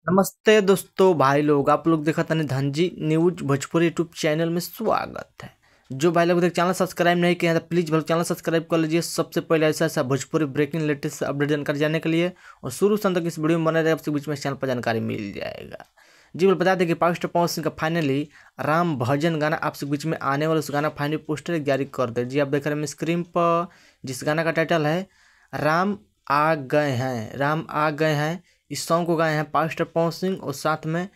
नमस्ते दोस्तों भाई लोग, आप लोग देखा तनी Dhanji news Bhojpuri YouTube channel में स्वागत है। जो भाई लोग चैनल सब्सक्राइब नहीं किया है तो प्लीज़ भाई चैनल सब्सक्राइब कर लीजिए। सबसे पहले ऐसा ऐसा भोजपुरी ब्रेकिंग लेटेस्ट अपडेट जानकारी जानने के लिए और शुरू से अंत तक इस वीडियो में बने रहे, आपसे बीच में चैनल पर जानकारी मिल जाएगा। जी बोल बता दें कि पावर स्टार पवन सिंह का फाइनली राम भजन गाना आपसे बीच में आने वाला उस गाना फाइनली पोस्टर जारी कर दे। जी आप देख रहे हैं स्क्रीन पर, जिस गाना का टाइटल है राम आ गए हैं, राम आ गए हैं। इस सॉन्ग को गाए हैं पावर स्टार पवन सिंह और साथ में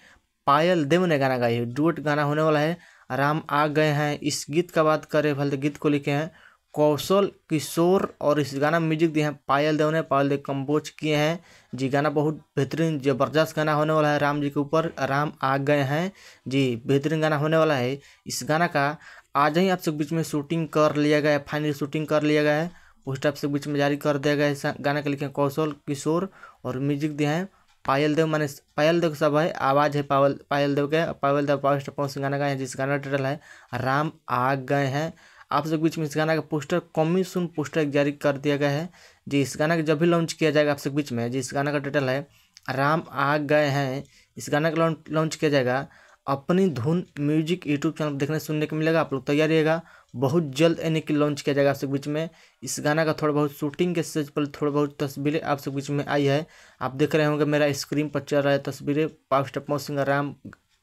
पायल देव ने गाना गाई है। डुएट गाना होने वाला है, राम आ गए हैं। इस गीत का बात करें भले गीत को लिखे हैं कौशल किशोर और इस गाना में म्यूजिक दिए हैं पायल देव ने। पायल देव कंपोज किए हैं। जी गाना बहुत बेहतरीन ज़बरदस्त गाना होने वाला है राम जी के ऊपर, राम आ गए हैं। जी बेहतरीन गाना होने वाला है। इस गाना का आज ही आप सब बीच में शूटिंग कर लिया गया है, फाइनली शूटिंग कर लिया गया है। पोस्टर आपसे बीच में जारी कर दिया गया है। इस गाने के लिखे कौशल किशोर और म्यूजिक दिए हैं पायल देव, माने पायल देव सब है, आवाज़ है पायल देव के। पायल देव पावर स्टार पवन सिंह गाना गाए हैं, जिस गाना टाइटल है राम आ गए हैं। आप सब बीच में इस गाना का पोस्टर कमी सुन पोस्टर जारी कर दिया गया है। जी इस गाना का जब भी लॉन्च किया जाएगा आप सब बीच में, जी इस गाना का टाइटल है राम आ गए हैं। इस गाना का लॉन्च किया जाएगा अपनी धुन म्यूजिक यूट्यूब चैनल पर देखने सुनने को मिलेगा। आप लोग तैयार रहिएगा, बहुत जल्द यानी कि लॉन्च किया जाएगा आप सब बीच में। इस गाना का थोड़ा बहुत शूटिंग के स्टेज पर थोड़ा बहुत तस्वीरें आप सब बीच में आई है। आप देख रहे होंगे मेरा स्क्रीन पर चल रहा है तस्वीरें। पावर स्टार पवन सिंह राम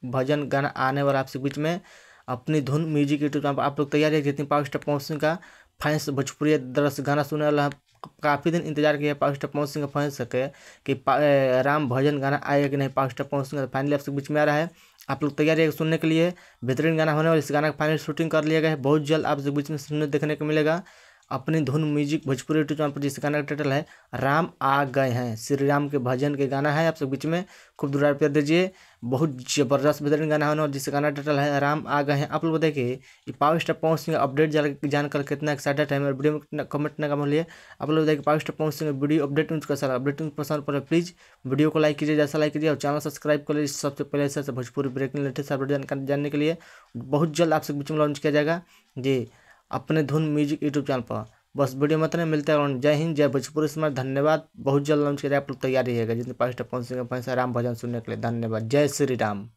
भजन गाना आने वाला आप सब बीच में अपनी धुन म्यूजिक यूट्यूब चैनल पर। आप लोग तैयार है जितनी पावर स्टार पवन सिंह का फैंस भोजपुरी दरअसल गाना सुनने वाला है। काफ़ी दिन इंतजार किया पावर स्टार पवन सिंह का फैंस सके कि राम भजन गाना आएगा कि नहीं। Power star Pawan Singh finally आप सब बीच में आ रहा है। आप लोग तैयार है सुनने के लिए, बेहतरीन गाना होने वाला। इस गाना का फाइनल शूटिंग कर लिया गया है, बहुत जल्द आप सब बीच में सुनने देखने को मिलेगा अपनी धुन म्यूजिक भोजपुरी यूट्यूब चैनल पर। जिस गाना का टाइटल है राम आ गए हैं, श्री राम के भजन के गाना है। आप सब बीच में खूब दुलार प्यार दीजिए, बहुत जबरदस्त बेहतरीन गाना होने वाला जिस गाना टाइटल है राम आ गए हैं। आप लोग देखिए ये power star Pawan Singh update जानकर कितना एक्साइटेड है, मेरे वीडियो में कमेंट करने का बोलिए। आप लोग देखिए power star Pawan Singh video update news का अपडेट न्यूज पसंद पड़े प्लीज़ वीडियो को लाइक कीजिए, जैसा लाइक कीजिए और चैनल सब्सक्राइब कर लीजिए। सबसे पहले ऐसे भोजपुरी ब्रेकिंग लेटेस्ट अपडेट जानने के लिए बहुत जल्द आपसे बीच में लॉन्च किया जाएगा जी अपने धुन म्यूजिक यूट्यूब चैनल पर। बस वीडियो में इतना मिलता है। जय हिंद, जय भोजपुरी समाज, धन्यवाद। बहुत जल्द लॉन्च किया जाएगा, आप लोग तैयार रहिएगा जितने पावर स्टार पवन सिंह राम भजन सुनने के लिए। धन्यवाद, जय श्री राम।